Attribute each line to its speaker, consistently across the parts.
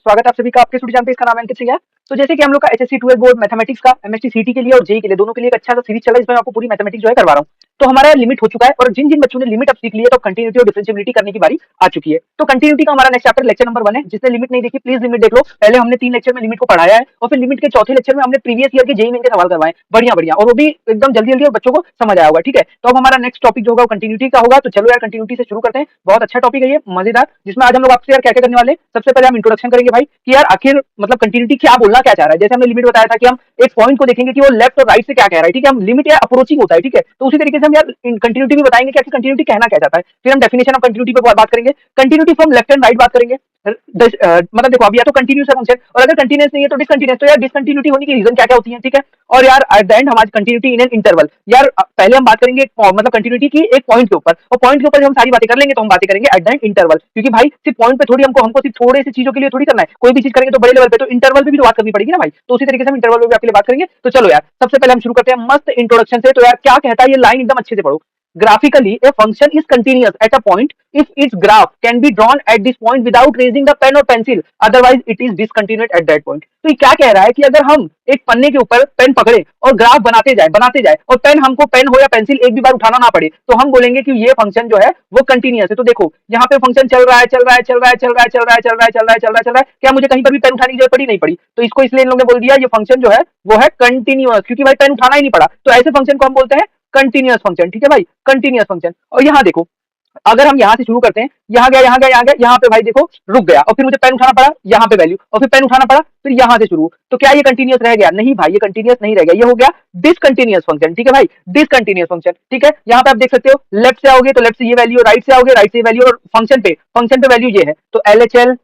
Speaker 1: स्वागत है आप सभी का आपके स्टूडियो पे। इसका नाम है अंकित सिंह है। तो जैसे कि हम लोग का एचएससी 12 बोर्ड मैथमेटिक्स का एमएसटी सीटी के लिए और जेई के लिए दोनों के लिए एक अच्छा सा सीरीज चला है, इसमें मैं आपको पूरी मैथमेटिक्स जो है करवा रहा हूँ। तो हमारा लिमिट हो चुका है और जिन जिन बच्चों ने लिमिट अब सीख ली है तो कंटिन्यूटी और डिफरेंशिएबिलिटी करने की बारी आ चुकी है। तो कंटिन्यूटी का हमारा नेक्स्ट चैप्टर लेक्चर नंबर 1 है। जिसने लिमिट नहीं देखी प्लीज लिमिट देख लो। पहले हमने 3 लेक्चर में लिमिट को पढ़ाया है और फिर लिमिट के चौथे लेक्चर में हमने प्रीवियस ईयर के जेई मेन के सवाल करवाए बढ़िया बढ़िया, और वो भी एकदम जल्दी जल्दी और बच्चों को समझ आया होगा। ठीक है, तो अब हमारा नेक्स्ट टॉपिक जो होगा वो कंटिन्यूटी का होगा। तो चलो यार कंटिन्यूटी से शुरू करते हैं। बहुत अच्छा टॉपिक है ये, मजेदार, जिसमें आज हम लोग आपसे यार क्या क्या करने वाले हैं। सबसे पहले हम इंट्रोडक्शन करेंगे भाई कि यार आखिर मतलब कंटिन्यूटी क्या बोलना क्या चाह रहा है। जैसे हमने लिमिट बताया था कि हम एक पॉइंट को देखेंगे कि वो लेफ्ट और राइट से क्या कह रहा है। ठीक है, हम लिमिट या अप्रोचिंग होता है। ठीक है, तो उसी तरीके से हम यार कंटिन्यूटी भी बताएंगे कि आखिर कंटिन्यूटी कहना क्या चाहता है। फिर हम डेफिनेशन ऑफ कंटिन्यूटी पे बात करेंगे, continuity from left and right बात करेंगे। मतलब देखो अब या तो कंटिन्यूस है फंक्शन और अगर कंटिन्यूस नहीं है तो डिसकंटिन्यूस। तो यार डिसकंटिन्यूटी होने की रीजन क्या क्या होती है। ठीक है, और यार एट द एंड हमारी कंटिन्यूटी इन एन इंटरवल। यार पहले हम बात करेंगे मतलब कंटिन्यूटी की एक पॉइंट के ऊपर, और पॉइंट के ऊपर जब हम सारी बातें कर लेंगे तो हम बातें करेंगे एट द एंड इंटरवल। क्योंकि भाई सिर्फ पॉइंट पे थोड़ी हमको सिर्फ थोड़े से चीजों के लिए थोड़ी करना है। कोई भी चीज करेंगे तो बड़े लेवल पे, तो इंटरवल पे भी तो बात करनी पड़ेगी ना भाई। तो उसी तरीके से हम इंटरवल पे भी आपके लिए बात करेंगे। तो चलो यार सबसे पहले हम शुरू करते हैं मस्त इंट्रोडक्शन से। तो यार क्या कहता है ये लाइन, एकदम अच्छे से पढ़ो। Graphically, a function is continuous at a point if its graph can be drawn at this point without raising the pen or pencil. Otherwise, it is discontinuous at that point. तो ये क्या कह रहा है कि अगर हम एक पन्ने के ऊपर पेन पकड़े और ग्राफ बनाते जाए और पेन हमको पेन हो या पेंसिल एक भी बार उठाना ना पड़े, तो हम बोलेंगे कि ये फंक्शन जो है वो कंटिन्यूअस है। तो देखो यहाँ पे फंक्शन चल रहा है। क्या मुझे कहीं पर भी पेन उठाने की जरूरत पड़ी? नहीं पड़ी। तो इसको इसलिए इन लोगों ने बोल दिया ये फंक्शन जो है वो है कंटिन्यूअस, क्योंकि भाई पेन उठाना ही नहीं पड़ा। तो ऐसे फंक्शन को हम बोलते हैं कंटिन्यूअस फंक्शन। ठीक है भाई, कंटिन्यूअस फंक्शन। और यहाँ देखो अगर हम यहाँ से शुरू करते हैं, यहाँ गया यहाँ पे भाई देखो रुक गया, और फिर मुझे पेन उठाना पड़ा यहाँ पे वैल्यू, और फिर पेन उठाना पड़ा फिर यहाँ से शुरू। तो क्या ये कंटिन्यूअस रह गया? नहीं भाई, ये कंटिन्यूअस नहीं रह गया, ये हो गया डिसकंटिन्यूअस फंक्शन। ठीक है भाई, डिसकंटिन्यूअस फंक्शन। ठीक है, यहाँ पे आप देख सकते हो लेफ्ट से आओगे तो लेफ्ट से ये वैल्यू, राइट से आओगे राइट से वैल्यू, और फंक्शन पे वैल्यू ये है। तो LHL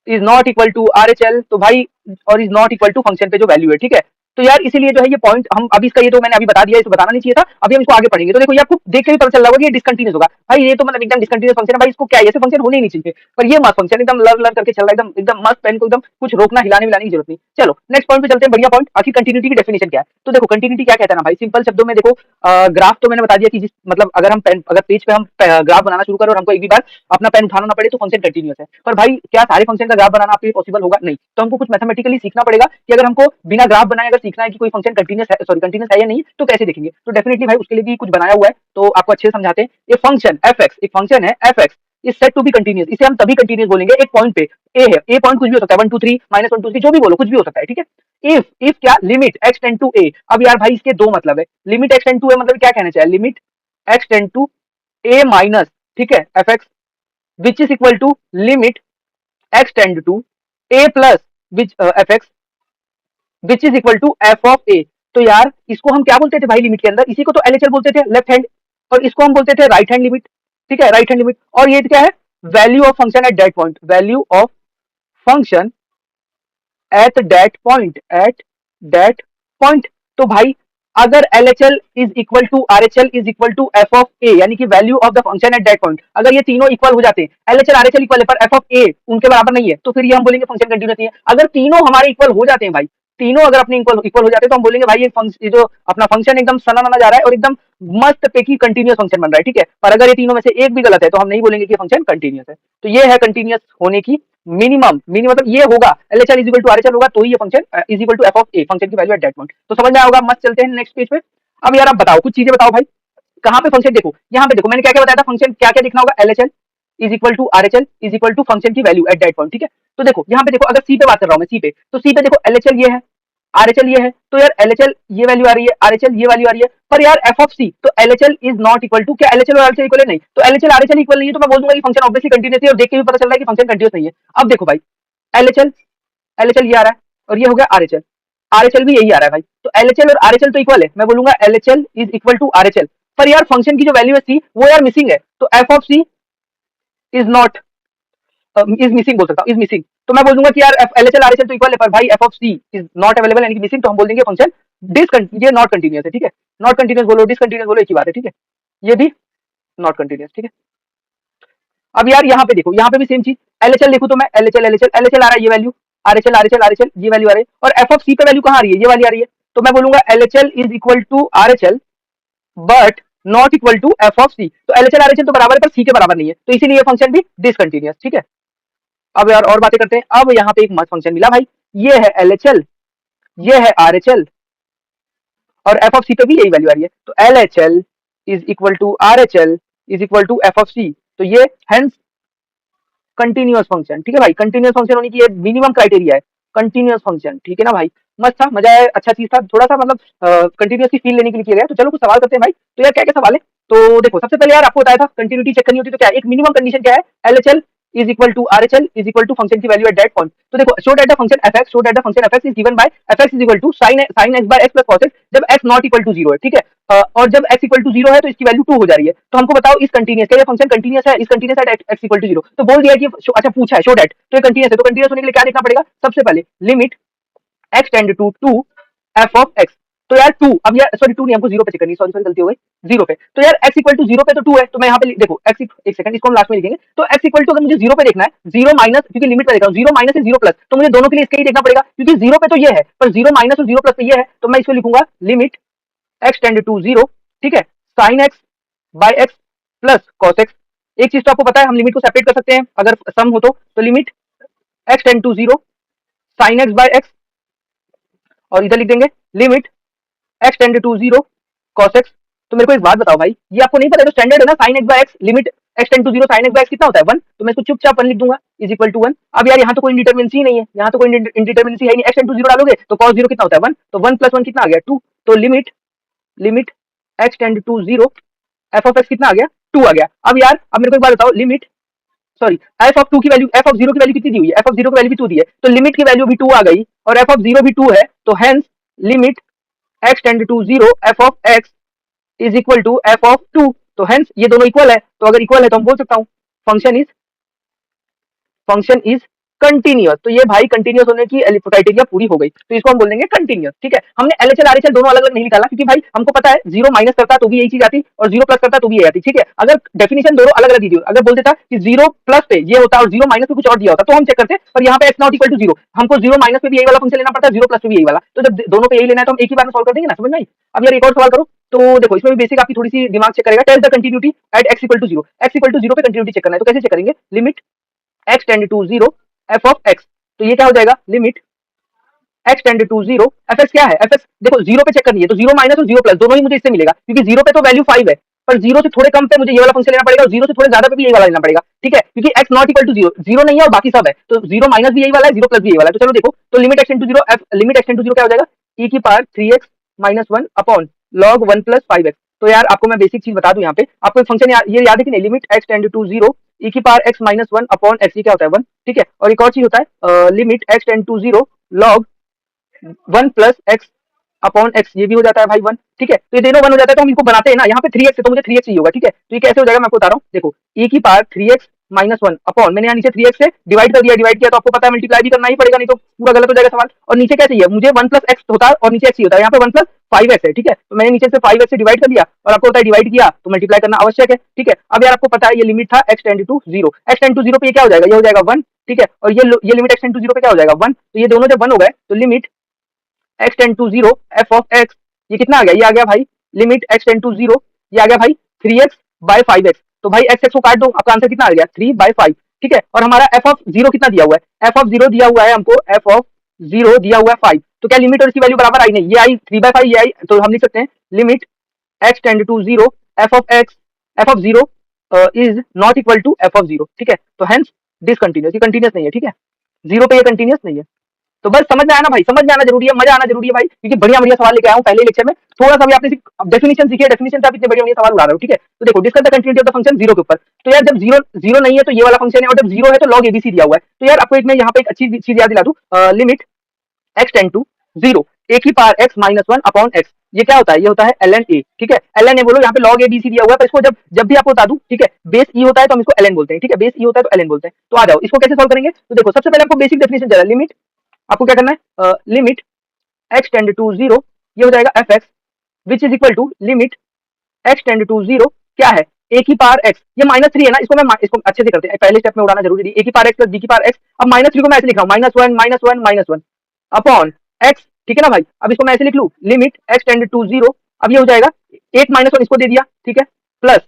Speaker 1: is not equal to RHL, तो भाई और is not equal to function पे जो वैल्यू है। ठीक है, तो यार इसीलिए जो है ये पॉइंट हम अभी इसका ये तो मैंने अभी बता दिया, इसको बताना नहीं चाहिए था। अभी हम इसको आगे पढ़ेंगे तो देखो ये आपको देख के भी पता चल रहा होगा कि ये डिसकंटिन्यूअस होगा। भाई ये तो मतलब एकदम डिसकंटिन्यूअस फंक्शन है भाई, इसको क्या है, ऐसे फंक्शन होने ही नहीं चाहिए। पर ये मस्त फंक्शन एकदम लर्न लर्न करके चल रहा है, एकदम एकदम मस्त, पेन को एकदम कुछ रोकना हिलाने मिलाने की जरूरत नहीं। चलो नेक्स्ट पॉइंट पे चलते हैं, बढ़िया पॉइंट। आखिर कंटिन्यूटी की डेफिनेशन क्या है? तो देखो कंटिन्यूटी क्या कहता है ना भाई, सिंपल शब्दों में देखो ग्राफ तो मैंने बता दिया कि जिस मतलब अगर पेज पे हम ग्राफ बनाना शुरू करें और हमको एक भी बार अपना पेन उठाना ना पड़े तो फंक्शन कंटिन्यूअस है। पर भाई क्या सारे फंक्शन का ग्राफ बनाना आपके लिए पॉसिबल होगा? नहीं। तो हमको कुछ मैथमेटिकली सीखना पड़ेगा कि अगर हमको बिना ग्राफ बनाए अगर सीखना है कि कोई फंक्शन कंटिन्यूअस है या नहीं, तो कैसे देखेंगे? तो डेफिनेटली भाई उसके लिए भी कुछ बनाया हुआ है, तो आपको अच्छे से समझाते हैं। ये फंक्शन fx, एक फंक्शन है fx is set to be continuous. इसे हम तभी कंटिन्यूअस बोलेंगे एक पॉइंट पे a है। a पॉइंट कुछ भी हो सकता है, 1 2 3 -1 2 3 जो भी बोलो, कुछ भी हो सकता है। ठीक है, इफ क्या limit x tend to a। अब यार भाई इसके दो मतलब है। Limit x tend to a मतलब क्या कहना चाहिए? Limit x tend to a minus, ठीक है, fx which is equal to limit x tend to a plus which fx which is equal to f of a। तो यार इसको हम क्या बोलते थे भाई लिमिट के अंदर? इसी को तो LHL बोलते थे, लेफ्ट हैंड, और इसको हम बोलते थे राइट हैंड लिमिट। ठीक है, राइट हैंड लिमिट। और ये क्या है? Value of function at that point, value of function at that point. तो भाई अगर LHL is equal to RHL is equal to f of a, यानी कि value of the function at that point, अगर ये तीनों इक्वल हो जाते हैं, LHL RHL इक्वल है पर f ऑफ a उनके बराबर नहीं है, तो फिर ये हम बोलेंगे फंक्शन कंटिन्यूअस नहीं है। अगर तीनों हमारे इक्वल हो जाते हैं भाई, तीनों अगर अपने इक्वल हो जाते हैं तो हम बोलेंगे भाई ये जो अपना फंक्शन एकदम सना जा रहा है और एकदम मस्त पे की कंटिन्यूअस फंक्शन बन रहा है। ठीक है, पर अगर ये तीनों में से एक भी गलत है तो हम नहीं बोलेंगे कि फंक्शन कंटिन्यूअस है। तो ये है कंटिन्यूअस होने की मिनिमम मतलब ये होगा LHL is equal to RHL होगा तो ही ये function is equal to f of a, function की वैल्यू एट दैट पॉइंट। तो समझ में आया होगा। मस्त चलते हैं नेक्स्ट पेज पे। अब यार आप बताओ कुछ चीजें बताओ भाई, कहाँ पे फंक्शन देखो, यहाँ पे देखो मैंने क्या क्या बताया था, फंक्शन क्या क्या दिखना होगा? LHL is equal to RHL is equal to function की वैल्यू एट दैट पॉइंट। ठीक है, तो देखो यहाँ पे देखो अगर सी पे बात कर रहा हूँ मैं, सी पे, तो सी पे देखो LHL ये है, RHL ये है, तो यार LHL ये वैल्यू आ रही है, RHL ये वैल्यू आ रही है, पर यार f ऑफ c, तो LHL is not equal to, क्या LHL और RHL इक्वल है? नहीं। तो LHL RHL इक्वल नहीं है तो मैं बोल दूंगा कि फंक्शन ऑब्वियसली कंटिन्यूअस है, और देख के भी पता चल रहा है कि फंक्शन कंटिन्यूअस नहीं है। अब देखो भाई LHL ये आ रहा है और ये हो गया RHL भी यही आ रहा है भाई, तो LHL और RHL तो इक्वल है, मैं बोलूंगा LHL is equal to RHL। पर यार फंक्शन की जो वैल्यू है c वो यार मिसिंग है, तो f of c is not is missing बोल सकता हूँ, इज मिसिंग। तो मैं बोल दूंगा कि यार LHL RHL तो इक्वल है पर भाई f of c is not available यानी कि मिसिंग, तो हम बोल देंगे फंक्शन ये नॉट कंटिन्यूअस है। ठीक है, नॉट कंटिन्यूअस बोलो डिसकंटिन्यूअस बोलो एक ही बात है। ठीक है, ये भी नॉट कंटिन्यूअस। ठीक है, अब यार यहाँ पे देखो, यहाँ पे भी सेम चीज, LHL देखो तो मैं LHL आ रहा है ये वैल्यू, RHL ये वैल्यू आ रही है, और f ऑफ c पे वैल्यू कहाँ आ रही है? ये वाली आ रही है, तो मैं बोलूंगा LHL is equal to RHL but not equal to f of c। तो LHL RHL तो बराबर है पर c के बराबर नहीं है, तो इसीलिए ये फंक्शन भी डिसकंटिन्यूअस। ठीक है, अब यार और बातें करते हैं। अब यहाँ पे एक मस्त फंक्शन मिला भाई, ये है LHL, ये है RHL, और एफ ऑफ सी पे भी यही वैल्यू आ रही है। तो LHL is equal to RHL is equal to F of C. तो ये हेंस कंटिन्यूअस फंक्शन, ठीक है भाई। कंटिन्यूअस फंक्शन होने की ये मिनिमम क्राइटेरिया है, कंटिन्यूअस फंक्शन, ठीक है ना भाई। मस्त था, मजा आया, अच्छा चीज था, थोड़ा सा मतलब कंटिन्यूअस की फील लेने के लिए किया गया। तो चलो कुछ सवाल करते हैं भाई। तो यार क्या क्या सवाल है, तो देखो सबसे पहले यार आपको बताया था कंटिन्यूटी चेक करनी होती है तो क्या एक मिनिमम कंडीशन क्या है, LHL is equal to RHL is equal to function की वैल्यू एट दैट पॉइंट। तो देखो show that the function fx, show that the function fx is given by fx is equal to sin x by x plus cos x जब x not equal to 0 है, ठीक है। और जब x equal to 0 है तो इसकी value 2 हो जा रही है। तो हमको बताओ इस कंटीन्यूअस, क्या ये फंक्शन कंटीन्यूअस है, is continuous at x equal to 0। तो बोल दिया कि अच्छा पूछा है शो दैट, तो ये कंटीन्यूअस है। तो कंटीन्यूअस होने के लिए क्या देखना पड़ेगा, सबसे पहले limit x tend to 2 f of x। तो यार 2, अब यार सॉरी 2 नहीं, हमको 0 पे चेक करनी, सॉरी सॉरी गलती हो गई, 0 पे। तो यार x इक्वल टू 0 पे तो 2 है, तो मैं यहाँ पे देखो x एक सेकंड, इसको हम लास्ट में लिखेंगे। तो x इक्वल टू अगर मुझे 0 पे देखना है, 0 माइनस, क्योंकि लिमिट पे देख रहा हूँ, 0 माइनस है 0 प्लस, तो मुझे दोनों के लिए इसका ही देखना पड़ेगा, क्योंकि 0 पे तो ये है पर 0 माइनस और 0 प्लस पे ये है। तो मैं इसको लिखूंगा लिमिट x टेंड टू 0, ठीक है, sine x by x plus cos x। एक चीज तो आपको पता है, हम लिमिट को सेपरेट कर सकते हैं अगर सम हो तो limit x tend to 0 sine x by x, और इधर लिख देंगे limit x tend to 0 cos x। तो मेरे को एक बात बताओ भाई, ये आपको नहीं पता, तो स्टैंडर्ड है ना, sin x by x, limit x tend to 0 sin x by x कितना होता है 1। तो मैं इसको चुपचाप 1 लिख दूंगा इज इक्वल टू 1। अब यार यहाँ तो कोई इंडिटरमिनेंसी ही नहीं है, यहाँ तो कोई इंडिटरमिनेंसी है नहीं, x टेंड टू 0 डालोगे तो cos 0 कितना होता है 1, तो 1 प्लस 1 कितना आ गया 2। तो limit x tend to 0 f of x कितना आ गया 2 आ गया। अब यार अब मेरे को एक बात बताओ, लिमिट सॉरी एफ ऑफ 2 की वैल्यू, एफ ऑफ 0 की वैल्यू कितनी दी हुई है, एफ ऑफ 0 की वैल्यू भी 2 दी है, तो लिमिट की वैल्यू भी 2 आ गई, और एफ ऑफ 0 भी 2 है, तो hence limit x tend to 0 f of x is equal to F of 2। तो हेंस ये दोनों इक्वल है, तो अगर इक्वल है तो हम बोल सकता हूँ फंक्शन इज कंटिन्यूअस। तो ये भाई कंटिन्यूअस होने की क्राइटेरिया पूरी हो गई, तो इसको हम बोल देंगे कंटिन्यूअस, ठीक है। हमने LHL RHL दोनों अलग अलग नहीं निकाला, क्योंकि भाई हमको पता है 0 माइनस करता तो भी यही चीज आती और 0 प्लस करता तो भी यही आती, ठीक है। अगर डेफिनेशन दोनों अलग अलग दी, अगर बोल देता कि 0 प्लस पे ये होता और 0 माइनस पे कुछ और दिया होता तो हम चेक करते, पर यहाँ पे x नॉट इक्वल टू 0, हमको 0 माइनस पे भी यही वाला फंक्शन लेना पड़ता है, 0 प्लस पे भी यही वाला, तो जब दोनों पे यही लेना है तो हम एक ही बार में सॉल्व कर देंगे ना, समझ में आई। अब यार एक और सवाल करो, तो देखो इसमें भी बेसिक आपकी थोड़ी सी दिमाग चेक करेगा। Tell the continuity at x equal to 0, x equal to 0 पे कंटिन्यूटी चेक करना है, तो कैसे चेक करेंगे, limit x tend to 0 f of x। तो ये क्या हो जाएगा, limit x tend to 0 fx क्या है, fx देखो 0 पे चेक करनी है, तो 0 माइनस और 0 प्लस दोनों ही मुझे इससे मिलेगा, क्योंकि 0 पे तो वैल्यू 5 है, पर 0 से थोड़े कम पे मुझे ये वाला फंक्शन लेना पड़ेगा, और 0 से थोड़े ज्यादा पे भी यही वाला लेना पड़ेगा, ठीक है, क्योंकि x नॉट इक्वल टू 0, 0 नहीं है और बाकी सब है, तो 0 माइनस भी यही वाला है, 0 प्लस भी यही वाला है। तो चलो देखो, तो limit x tend to 0 limit x tend to 0 क्या हो जाएगा, e की power 3x minus 1 upon log 1 plus 5x। तो यार आपको मैं बेसिक चीज बता दूं, यहाँ पे आपको एक फंक्शन ये याद है कि नहीं, limit x tend to 0 e की power x minus 1 upon x, ये क्या होता है 1, ठीक है। और एक और चीज होता है limit x tend to 0 log 1 plus x upon x, ये भी हो जाता है भाई 1, ठीक है। तो ये दोनों 1 हो जाता है, तो हम इनको बनाते हैं ना, यहाँ पे 3x है तो मुझे 3x चाहिए होगा, ठीक है। तो ये कैसे हो जाएगा मैं आपको बता रहा हूँ, देखो e की पावर 3x माइनस 1 अपॉन, मैंने यहाँ नीचे 3x से डिवाइड कर दिया, डिवाइड किया तो आपको पता है मल्टीप्लाई भी करना ही पड़ेगा, नहीं तो पूरा गलत हो जाएगा सवाल। और नीचे क्या चाहिए मुझे, 1 प्लस x होता है और नीचे x ही होता है, यहाँ पे 1 प्लस 5x है, ठीक है। तो मैंने नीचे से 5x से डिवाइड कर दिया, और आपको पता है डिवाइड किया तो मल्टीप्लाई करना आवश्यक है, ठीक है। अब यार आपको पता है ये लिमिट था x tend to 0, x tend to 0 पे ये क्या हो जाएगा, ये हो जाएगा 1, ठीक है। और ये लिमिट x टेंड टू 0 पे क्या हो जाएगा 1, तो ये दोनों जब 1 हो गए तो limit x tend to 0 f of x, ये कितना आ गया, ये आ गया भाई लिमिट x टेंड टू 0, ये आ गया भाई 3x बाय 5x। तो भाई x x को काट दो, आपका आंसर कितना आ गया 3 बाय 5, ठीक है। और हमारा f ऑफ 0 कितना दिया हुआ है, f ऑफ 0 दिया हुआ है हमको, f ऑफ 0 दिया हुआ है 5, तो क्या लिमिट और इसकी वैल्यू बराबर आई नहीं, ये आई 3 बाय 5, ये आई, तो हम लिख सकते हैं limit x tend to 0 f of x, f of 0 is not equal to f of 0, ठीक है। तो हेंस डिसकंटिन्यूअस, ये कंटिन्यूअस नहीं है, ठीक है, 0 पे ये कंटिन्यूअस नहीं है। तो बस समझ में आया ना भाई, समझ में आना जरूरी है, मजा आना जरूरी है भाई, क्योंकि बढ़िया बढ़िया सवाल लेके आया हूँ पहले लेक्चर में। थोड़ा सा भी आपने डेफिनेशन सीखी है, डेफिनेशन से आप इतने बढ़िया बढ़िया सवाल उड़ा रहे हो, ठीक है। तो देखो discuss the continuity of the function 0 के ऊपर, तो यार जब 0 नहीं है तो ये वाला फंक्शन है, और जब 0 है तो log abc दिया हुआ है। तो यार आपको एक मैं यहाँ पे एक अच्छी चीज याद दिला दूं, limit x tend to 0 a की power x minus 1 upon x, ये क्या होता है, ये होता है ln a, ठीक है। ln a बोलो, यहाँ पे log abc दिया हुआ है, पर इसको जब भी आपको बता दूं, ठीक है, बेस e होता है तो हम इसको ln बोलते हैं, ठीक है, बेस e होता है तो ln बोलते हैं। तो आ जाओ इसको कैसे सॉल्व करेंगे, तो देखो सबसे पहले आपको बेसिक डेफिनेशन चला, लिमिट आपको क्या करना है, लिमिट x टेंड टू 0, ये हो जाएगा fx which is equal to limit x tend to 0 क्या है, a की पावर x, ये -3 है ना, इसको अच्छे से करते हैं, पहले स्टेप में उड़ाना जरूरी है, a की पावर x प्लस b की पावर x। अब -3 को मैं ऐसे लिख रहा हूँ -1 अपॉन x, ठीक है ना भाई। अब इसको मैं ऐसे लिख लूँ लिमिट x टेंड टू 0, अब ये हो जाएगा 1 -1 इसको दे दिया, ठीक है, प्लस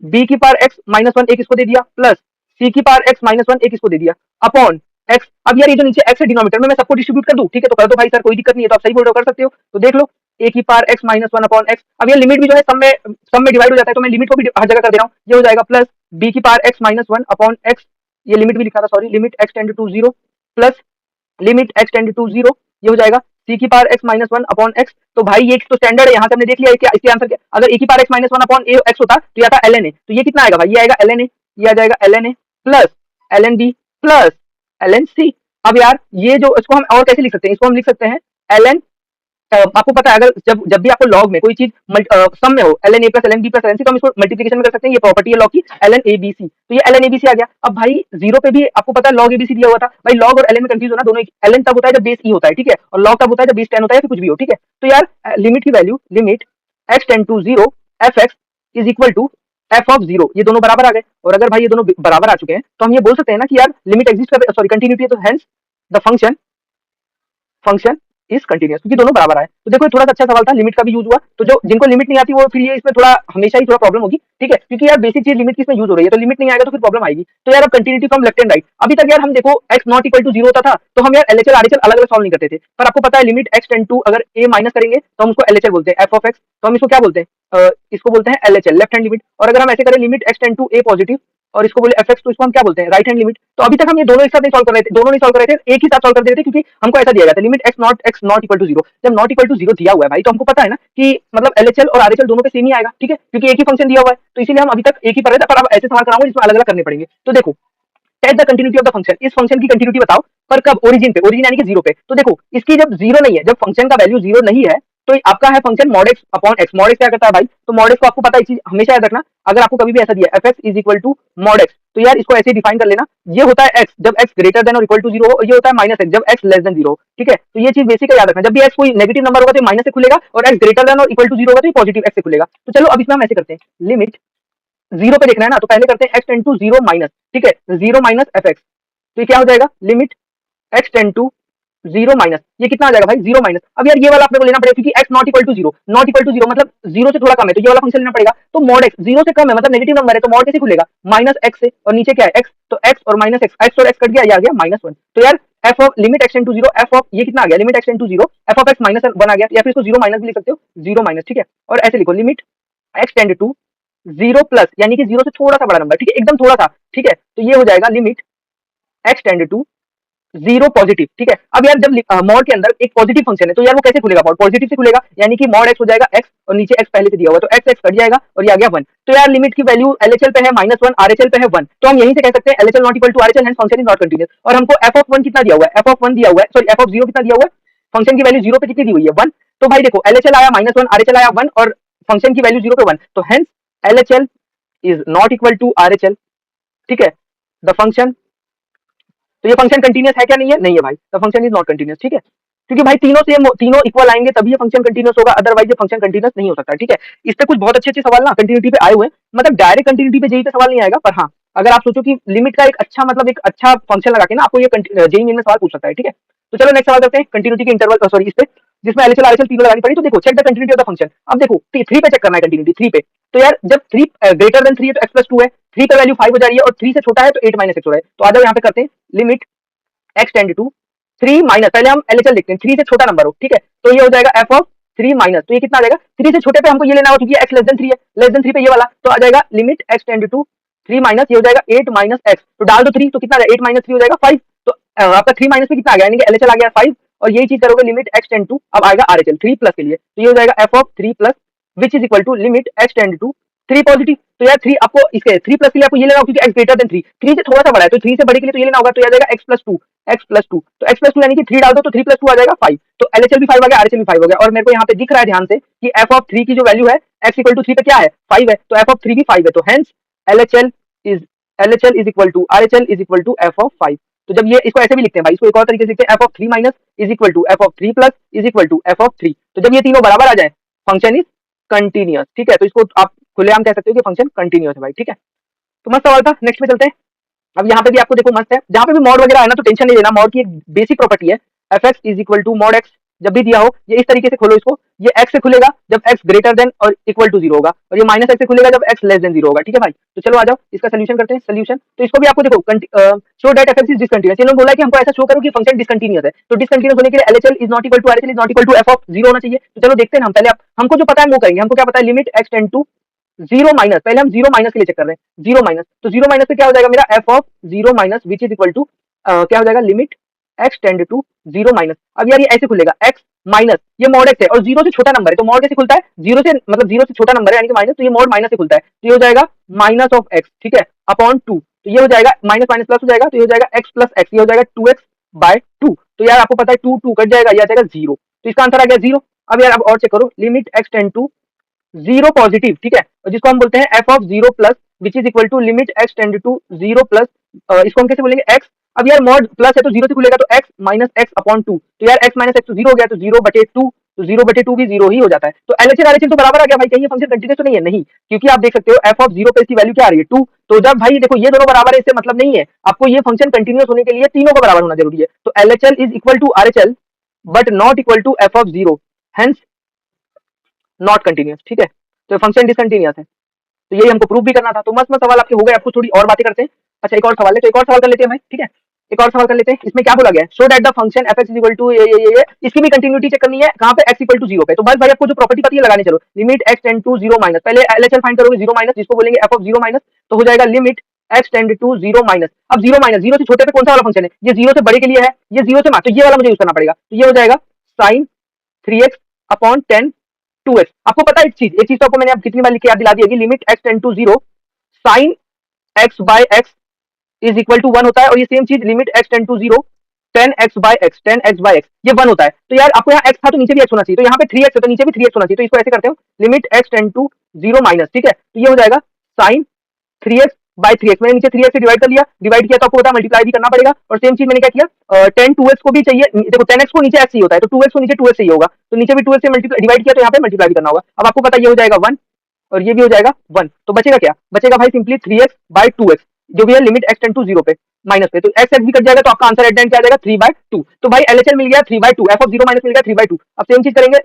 Speaker 1: b की पावर x -1 एक इसको दे दिया, प्लस सी की पावर एक्स माइनस वन एक इसको दे दिया अपॉन एक्स। अब यार ये जो नीचे एक्स है डिनोमिनेटर में मैं सबको डिस्ट्रीब्यूट कर दूं, ठीक है तो कर दो भाई सर, कोई दिक्कत नहीं है, तो आप सही बोल रहे हो, कर सकते हो। तो देख लो ए की power X minus one upon x. अब ये लिमिट भी जो है सब में डिवाइड हो जाता है, तो मैं लिमिट को भी हर जगह कर दे रहा हूँ। ये हो जाएगा प्लस बी की power X minus one upon X, ये लिमिट भी लिखा था sorry, limit x tend to zero plus limit x tend to zero, ये हो जाएगा सी की power X minus one upon X. तो भाई ये तो स्टैंडर्ड है, यहाँ से हमने देख लिया है कि इसके आंसर क्या, अगर ए की power X minus one upon x होता तो ये आता ln a, तो ये कितना आएगा भाई, ये आएगा ln a, ये आ जाएगा ln a plus ln b plus ln c। अब यार ये जो इसको हम और कैसे लिख सकते हैं, इसको हम लिख सकते हैं ln, आपको पता है अगर जब भी आपको लॉग में कोई चीज सम में हो ln a plus ln b plus ln c, तो हम इसको मल्टीप्लिकेशन में कर सकते हैं, ये प्रॉपर्टी है लॉग की ln a b c, तो ये ln a b c आ गया। अब भाई जीरो पे भी आपको पता है log a b c दिया हुआ था भाई, log और ln में कंफ्यूज होना, दोनों ln तब होता है जब बेस e होता है, ठीक है, और log तब होता है जब बेस 10 होता है या फिर कुछ भी हो, ठीक है। तो यार लिमिट की value limit x tend to zero F X is equal to F of zero, ये दोनों बराबर आ गए। और अगर भाई ये दोनों बराबर आ चुके हैं तो हम ये बोल सकते हैं ना कि यार लिमिट एग्जिस्ट कर, सॉरी कंटिन्यूटी है, तो hence the function is continuous, क्योंकि दोनों बराबर आए। तो देखो थोड़ा सा अच्छा सवाल था, लिमिट का भी यूज हुआ, तो जो जिनको लिमिट नहीं आती वो फिर ये इसमें थोड़ा हमेशा ही थोड़ा प्रॉब्लम होगी, ठीक है, क्योंकि यार बेसिक चीज लिमिट की इसमें यूज हो रही है, तो लिमिट नहीं आएगा तो फिर प्रॉब्लम आएगी। तो यार अब continuity from left and right, अभी तक यार हम देखो x not equal to zero होता था तो हम यार एलएचएल आरएचएल अलग अलग सॉल्व नहीं करते थे, पर आपको पता है लिमिट x टेंड टू अगर a माइनस करेंगे तो हम उसको एलएचएल बोलते हैं एफ ऑफ एक्स, तो हम इसको क्या बोलते हैं, इसको बोलते हैं एलएचएल लेफ्ट हैंड लिमिट। और अगर हम ऐसे करें limit x tend to a positive और इसको बोले fx, तो इसको हम क्या बोलते हैं राइट हैंड लिमिट। तो अभी तक हम ये दोनों एक साथ नहीं सॉल्व कर रहे थे, दोनों नहीं सॉल्व कर रहे थे, एक ही साथ सॉल्व कर देते थे, क्योंकि हमको ऐसा दिया गया था limit x not equal to zero. जब नॉट इक्वल टू जीरो दिया हुआ है भाई तो हमको पता है ना कि मतलब एलएचएल और आरएचएल दोनों पे सेम ही आएगा, ठीक है, क्योंकि एक ही फंक्शन दिया हुआ है, तो इसीलिए हम अभी तक एक ही पढ़ रहे थे, पर अब ऐसे सवाल कराऊंगा जिसमें अलग अलग करने पड़ेंगे। तो देखो test the continuity of the function, इस फंक्शन की कंटिन्यूटी बताओ, पर कब, ओरिजिन पे, ओरिजिन यानी कि जीरो पे। तो देखो इसकी जब जीरो नहीं है, जब फंक्शन का वैल्यू जीरो नहीं है, तो आपका है function mod x upon x. Mod x क्या करता है भाई, तो मॉड एक्स को आपको पता है, चीज हमेशा याद रखना, अगर आपको कभी भी ऐसा दिया F X is equal to mod X, तो यार इसको ऐसे डिफाइन कर लेना, ये होता है एक्स जब एक्स ग्रेटर देन और इक्वल टू जीरो हो, और ये होता है माइनस एक्स जब एक्स लेस देन जीरो, ठीक है। तो ये चीज बेसिक है, याद रखना, जब भी एक्स कोई नेगेटिव नंबर होगा तो माइनस से खुलेगा, और एक्स ग्रेटर देन और इक्वल टू जीरो होगा तो पॉजिटिव एक्स से खुलेगा। तो चलो अब इसमें हम ऐसे करते हैं, लिमिट जीरो पे देखना है ना, तो पहले करते हैं X tend to zero minus, ठीक है, जीरो माइनस एफ एक्स, तो ये क्या हो जाएगा limit x tend to zero minus, ये कितना आ जाएगा भाई जीरो माइनस। अब यार ये वाला अपने को लेना पड़ेगा, क्योंकि x not equal to zero, not equal to zero मतलब जीरो से थोड़ा कम है, तो ये वाला फंक्शन लेना पड़ेगा। तो मॉड x जीरो से कम है मतलब नेगेटिव नंबर है, तो मॉड कैसे खुलेगा माइनस x से, और नीचे क्या है x, तो x और माइनस x और x कट गया, ये आ गया माइनस वन। तो यार F of limit x tend to zero, F of ये कितना आ गया limit x tend to zero, F of x minus one आ गया, या फिर इसको जीरो माइनस भी लिख सकते हो, जीरो माइनस, ठीक है। और ऐसे लिखो limit x tend to zero plus, यानी कि जीरो से थोड़ा सा बड़ा नंबर, ठीक है, एकदम थोड़ा सा, ठीक है, तो ये हो जाएगा limit x tend to zero positive, ठीक है। अब यार जब मॉड के अंदर एक पॉजिटिव फंक्शन है तो यार वो कैसे खुलेगा, मॉड पॉजिटिव से खुलेगा, यानी कि मॉड एक्स हो जाएगा एक्स और नीचे एक्स पहले से दिया हुआ, तो एक्स एक्स कट जाएगा और ये आ गया वन। तो यार लिमिट की वैल्यू एलएचएल पे है माइनस वन, आरएचएल पे है वन, तो हम यहीं से कह सकते हैं LHL not equal to RHL, hence function is not continuous. और हमको एफ ऑफ वन कितना दिया हुआ है, एफ ऑफ वन दिया हुआ है, सॉरी एफ ऑफ जीरो कितना दिया हुआ है, फंक्शन की वैल्यू जीरो पे कितनी दी हुई है वन। तो भाई देखो एलएचएल आया माइनस वन, आरएचएल आया वन, और फंक्शन की वैल्यू जीरो पे वन, तो hence LHL is not equal to RHL, ठीक है। द फंक्शन, तो ये फंक्शन कंटीन्यूअस है क्या, नहीं है, नहीं है भाई, the function is not continuous, ठीक है, क्योंकि भाई तीनों सेम, तीनों इक्वल आएंगे तभी ये फंक्शन कंटीन्यूअस होगा, अदरवाइज ये फंक्शन कंटीन्यूअस नहीं हो सकता, ठीक है। इस पे कुछ बहुत अच्छे अच्छे सवाल ना कंटीन्यूटी पे आए हुए हैं, मतलब डायरेक्ट कंटीन्यूटी पे जेई पे सवाल नहीं आएगा, पर हाँ अगर आप सोचो कि लिमिट का एक अच्छा मतलब एक अच्छा फंक्शन लगा के ना आपको ये जेई में सवाल पूछ सकता है, ठीक है। तो चलो नेक्स्ट सवाल करते हैं कंटीन्यूटी के इंटरवल, सॉरी इस पे जिसमें एलएचएल आरएचएल तीनों लगानी पड़ी। तो देखो check the continuity of the function, अब देखो थ्री पे चेक करना है कंटीन्यूटी, थ्री पे, तो यार जब थ्री ग्रेटर देन थ्री है तो एक्स प्लस टू है, थ्री का वैल्यू फाइव हो जा रही है, और थ्री से छोटा है तो एट माइनस एक्स हो रहा है। तो आ जाओ यहाँ पे करते हैं limit x tend to three minus, पहले हम एलएचएल देखते हैं, थ्री से छोटा नंबर हो, ठीक है, तो ये हो जाएगा एफ ऑफ थ्री माइनस, तो ये कितना आ जाएगा, थ्री से छोटे पे हमको ये लेना हो, क्योंकि x लेस देन थ्री है, लेस देन थ्री पे ये वाला, तो आ जाएगा limit x tend to three minus, ये हो जाएगा एट माइनस एक्स, तो डाल दो थ्री, तो कितना आ जाएगा एट माइनस थ्री हो जाएगा फाइव, तो आपका थ्री माइनस में कितना आ गया, यानी कि एलएचएल आ गया फाइव, और यही चीज करोगे लिमिट x टेंड टू, अब आएगा आरएचएल थ्री प्लस के लिए, तो ये हो जाएगा F of three plus which is equal to limit x tend to three positive. तो यार थ्री आपको इसके थ्री प्लस के लिए आपको ये लेना होगा, क्योंकि x greater than three, three से थोड़ा सा बड़ा है, तो थ्री से बड़े के लिए तो ये लेना होगा, तो ये आ जाएगा x plus two, x plus two, तो एक्स प्लस टू यानी कि थ्री डाल दो तो थ्री प्लस टू आ जाएगा फाइव, तो एलएचएल भी फाइव आ गया, आरएचएल भी फाइव हो गया। और मेरे को यहाँ पे दिख रहा है ध्यान से कि एफ ऑफ थ्री की जो वैल्यू है एक्स इक्वल टू थ्री पे क्या है, फाइव है, तो एफ ऑफ थ्री भी फाइव है, तो hence LHL is equal to RHL is equal to F of five. तो जब ये इसको ऐसे भी लिखते हैं भाई, इसको एक और तरीके से लिखते हैं F of three minus is equal to F of three plus is equal to F of three. तो जब ये तीनों बराबर आ जाए फंक्शन इज कंटिन्यूअस, ठीक है, तो इसको आप खुलेआम कह सकते हो कि फंक्शन कंटिन्यूअस है भाई, ठीक है। तो मस्त सवाल था, नेक्स्ट पे चलते हैं। अब यहाँ पे भी आपको देखो मस्त है, जहाँ पे भी मॉड वगैरह है ना तो टेंशन नहीं लेना, मॉड की एक बेसिक प्रॉपर्टी है F X is equal to mod X, जब भी दिया हो, ये इस तरीके से खोलो इसको, ये x से खुलेगा जब x ग्रेटर देन और इक्वल टू 0 होगा, और ये माइनस x से खुलेगा जब x लेस देन 0 होगा, ठीक है भाई। तो चलो आ जाओ इसका सोल्यूशन करते हैं। सोल्यूशन तो इसको भी आपको देखो, show that f is discontinuous, इन्होंने बोला है कि हमको ऐसा शो करो कि फंक्शन डिसकंटीन्यूअस है, तो डिसकंटीन्यूअस होने के लिए LHL is not equal to RHL is not equal to f of 0 होना चाहिए। तो चलो देखते हैं हम, पहले हमको जो पता है वो करेंगे। हमको क्या पता है, limit x tend to 0 minus, पहले हम 0 माइनस के लिए चेक कर रहे हैं, 0 माइनस, तो 0 माइनस से क्या हो जाएगा मेरा f of 0 minus which is equal to क्या हो जाएगा, limit x tend to 0 minus. अब यार ये ऐसे खुलेगा x माइनस, ये मॉड x है और 0 से छोटा नंबर है, तो मॉड कैसे खुलता है, 0 से मतलब 0 से छोटा नंबर है यानी कि माइनस, तो ये मॉड माइनस से खुलता है, तो ये हो जाएगा माइनस ऑफ x, ठीक है, अपॉन 2, तो ये हो जाएगा माइनस माइनस प्लस हो जाएगा, तो ये हो जाएगा x प्लस x, ये हो जाएगा 2x बाय 2, तो यार आपको पता है 2 2 कट जाएगा, ये आ जाएगा 0, तो इसका आंसर आ गया 0। अब यार अब और चेक करो, limit x tend to 0 positive, ठीक है, और जिसको हम बोलते हैं f of 0 plus which is equal to limit x tend to 0 plus, इसको हम कैसे बोलेंगे x, अब यार मॉड प्लस है तो 0 से खुलेगा तो x माइनस x अपॉन 2, तो यार x माइनस x तो 0 हो गया, तो 0 बटे 2, तो 0 बटे 2 भी 0 ही हो जाता है, तो LHL RHL तो बराबर आ गया भाई, कहीं ये फंक्शन कंटीन्यूअस तो नहीं है, नहीं, क्योंकि आप देख सकते हो f ऑफ 0 पे इसकी वैल्यू क्या आ रही है 2, तो जब भाई देखो ये दोनों बराबर है इससे मतलब नहीं है, आपको ये फंक्शन कंटीन्यूअस होने के लिए तीनों का बराबर होना जरूरी है, तो LHL is equal to RHL but not equal to f of 0, hence not continuous, ठीक है, तो फंक्शन डिसकंटीन्यूअस है, तो यही हमको प्रूव भी करना था। तो मस्त मस्त सवाल आपके हो गए, आपको थोड़ी और बातें करते हैं। अच्छा एक और सवाल है, तो एक और सवाल कर लेते हैं भाई, ठीक है, एक और सवाल कर लेते हैं। इसमें क्या बोला गया है, show that the function f(x) is equal to ये इसकी भी कंटिन्यूटी चेक करनी है, कहां पे x इक्वल टू 0 पे, तो बस भाई आपको जो प्रॉपर्टी पता है लगाने चलो, limit x tend to 0 minus, पहले LHL फाइंड करोगे 0 माइनस, जिसको बोलेंगे f ऑफ 0 माइनस, तो हो जाएगा limit x tend to 0 minus, अब 0 माइनस 0 से छोटे पे कौन सा वाला फंक्शन है, ये 0 से बड़े के लिए है, ये 0 से तो ये वाला मुझे यूज करना पड़ेगा, तो ये हो जाएगा sin 3x अपॉन 10 2x। आपको पता है एक चीज तो आपको मैंने अब कितनी बार लिख के याद दिला दी है, limit x tend to 0 sin x by x is equal to 1 होता है, और ये सेम चीज limit x tend to 0 10x by x ये 1 होता है, तो यार आपको यहाँ x था तो नीचे भी x होना चाहिए, तो यहाँ पे 3x है तो नीचे भी 3x होना चाहिए, तो इसको ऐसे करते हो limit x tend to 0 minus, ठीक है, तो ये हो जाएगा sin 3x बाय 3x, मैंने नीचे 3x से डिवाइड कर लिया, डिवाइड किया तो आपको पता मल्टीप्लाई भी करना पड़ेगा, और सेम चीज मैंने क्या किया 10 2x को भी चाहिए, देखो 10x को नीचे x ही होता है, तो 2x को नीचे 2x ही होगा, तो नीचे भी 2x से मल्टीप्लाई डिवाइड किया तो यहाँ पे मल्टीप्लाई भी करना होगा। अब आपको पता ये हो जाएगा 1 और ये भी हो जाएगा 1, तो बचेगा क्या, बचेगा भाई सिंपली 3x बाय 2x, जो भी है लिमिट x टेंड टू 0 पे माइनस पे, तो x भी कट जाएगा, तो आपका आंसर एट द एंड क्या आ जाएगा 3/2, तो भाई LHL मिल गया 3/2, f ऑफ 0 माइनस मिल गया 3/2। अब सेम चीज करेंगे,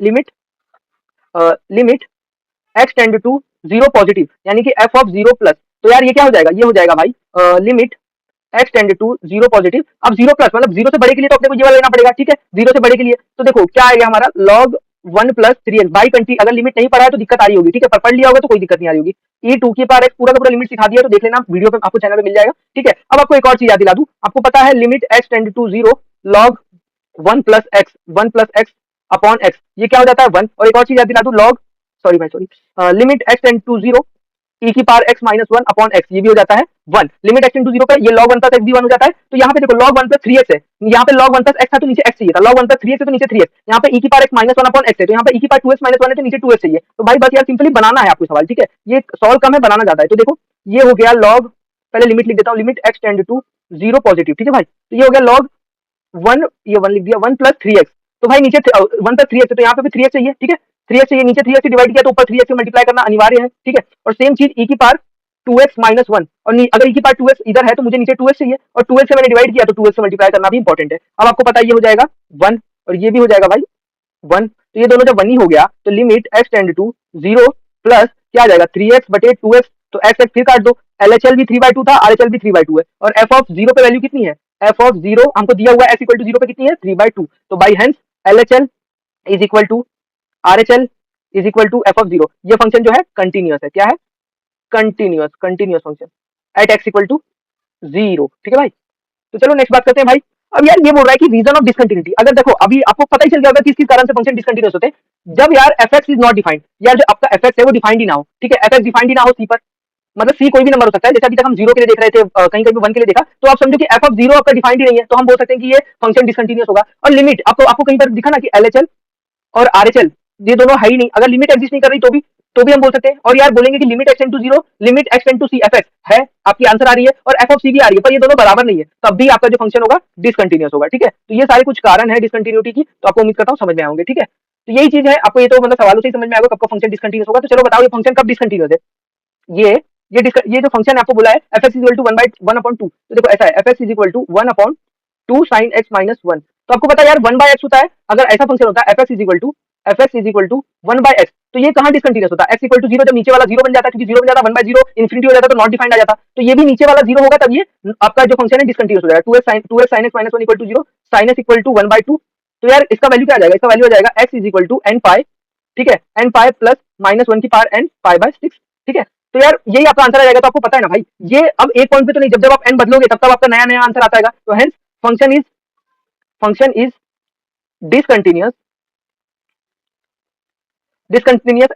Speaker 1: limit x tend to 0 positive यानी कि f ऑफ 0 प्लस, तो यार ये क्या हो जाएगा, ये हो जाएगा भाई limit x tend to 0 positive, अब 0 प्लस मतलब 0 से बड़े के लिए तो अपने को ये वाला लेना पड़ेगा, ठीक है, 0 से बड़े के लिए, तो देखो क्या आएगा हमारा log 1 प्लस 3x बाई 20, अगर लिमिट नहीं पढ़ा है तो दिक्कत आ रही होगी, ठीक है, पर पढ़ लिया होगा तो कोई दिक्कत नहीं आ रही होगी, e2 की पावर x पूरा का पूरा लिमिट सिखा दिया, तो देख लेना वीडियो पे, आपको चैनल पे मिल जाएगा, ठीक है। अब आपको एक और चीज याद दिला दूं, आपको पता है limit x tend to 0 log 1 plus x upon x, ये क्या हो जाता है 1, और एक और चीज याद दिला दूं log sorry limit x tend to 0 e की power x minus 1 upon x, ये भी हो जाता है 1, लिमिट x टू 0 पर ये log 1 प्लस x भी 1 हो जाता है, तो यहाँ पे देखो log 1 प्लस 3x है, यहाँ पे log 1 प्लस x था तो नीचे x चाहिए था, log 1 प्लस 3x है तो नीचे 3x, यहाँ पे e की power x minus 1 upon x है, तो यहाँ पे e की पावर 2x माइनस 1 है तो नीचे 2x चाहिए, तो भाई बस यार सिंपली बनाना है आपको सवाल, ठीक है, ये सॉल्व कम है बनाना ज्यादा है, तो देखो ये हो गया log, पहले लिमिट लिख देता हूँ, limit x tend to 0 positive, ठीक है भाई, तो ये हो गया log 1, ये 1 लिख दिया 1 प्लस 3x, तो भाई नीचे 1 प्लस 3x है तो यहाँ पे भी 3x चाहिए, ठीक है, 3x चाहिए, नीचे 3x से डिवाइड किया तो ऊपर 3x से मल्टीप्लाई करना अनिवार्य है, ठीक है, और सेम चीज e की पावर 2x माइनस 1, और अगर e की पावर 2x इधर है तो मुझे नीचे 2x चाहिए, और 2x से मैंने डिवाइड किया तो 2x से मल्टीप्लाई करना भी इंपॉर्टेंट है। अब आपको पता है ये हो जाएगा 1 और ये भी हो जाएगा भाई 1, तो ये दोनों जब 1 ही हो गया तो limit x tend to 0 plus क्या आ जाएगा 3x बटे 2x, तो x फिर काट दो, LHL भी 3/2 था, RHL भी 3/2 है, और f ऑफ 0 पे वैल्यू कितनी है, f ऑफ 0 हमको दिया हुआ है x इक्वल टू 0 पे कितनी है 3/2, तो by hence LHL is equal to RHL is equal to f of 0, ये फंक्शन जो है कंटिन्यूअस है, क्या है continuous function at x equal to 0, ठीक है भाई। तो चलो नेक्स्ट बात करते हैं भाई। अब यार ये बोल रहा है कि रीजन ऑफ डिसकंटिन्यूटी, अगर देखो अभी आपको पता ही चल गया होगा किस किस कारण से फंक्शन डिसकंटिन्यूअस होते हैं, जब यार fx इज नॉट डिफाइंड, यार जो आपका fx है वो डिफाइंड ही ना हो, ठीक है, fx डिफाइंड ही ना हो c पर, मतलब c कोई भी नंबर हो सकता है, जैसे अभी तक हम 0 के लिए देख रहे थे, कहीं कहीं 1 के लिए देखा, तो आप समझो कि f ऑफ 0 आपका डिफाइंड ही नहीं है, तो हम बोल सकते हैं कि ये फंक्शन डिसकंटिन्यूअस होगा। और लिमिट आपको कहीं पर दिखा ना कि LHL और RHL ये दोनों है ही नहीं, अगर लिमिट एग्जिस्ट नहीं कर रही तो भी हम बोल सकते हैं, और यार बोलेंगे कि limit x tend to 0 limit x tend to c fx है, आपकी आंसर आ रही है, और f ऑफ c भी आ रही है, पर ये दोनों बराबर नहीं है, तब भी आपका जो फंक्शन होगा डिसकंटिन्यूअस होगा, ठीक है। तो ये सारे कुछ कारण है डिसकंटिन्यूटी की, तो आपको उम्मीद करता हूँ समझ में आएंगे, ठीक है। तो यही चीज है, आपको ये तो मतलब सवालों से ही समझ में आएगा कब फंक्शन डिसकंटिन्यूअस होगा। तो चलो बताओ ये फंक्शन कब डिसकंटिन्यूअस है, ये ये जो फंक्शन है आपको बोला है fx is equal to 1/1 upon 2, तो देखो ऐसा है fx is equal to 1 upon 2 sin x minus 1। तो आपको पता है यार 1/x होता है, अगर ऐसा फंक्शन होता है fx is equal to 1/x, तो ये कहाँ डिसकंटिन्यूअस होता है? x इक्वल टू 0, जब नीचे वाला 0 बन जाता है, क्योंकि 0 बन जाता है 1/0 इन्फिनिटी हो जाता है तो नॉट डिफाइंड आ जाता, तो ये भी नीचे वाला 0 होगा, तब ये आपका जो फंक्शन है डिसकंटिन्यूअस हो जाएगा। 2x sin x minus 1 equal to 0, sin x equal to 1/2। तो यार इसका वैल्यू क्या आ जाएगा? इसका वैल्यू आ जाएगा x is equal to n pi, ठीक है, n पाई प्लस माइनस 1 की पावर n पाई बाय 6, ठीक है। तो यार यही आपका आंसर आ जाएगा। तो आपको पता है ना भाई, ये अब एक पॉइंट पे तो नहीं, जब जब आप n बदलोगे तब तब आपका नया नया आंसर आता है। तो hence function is discontinuous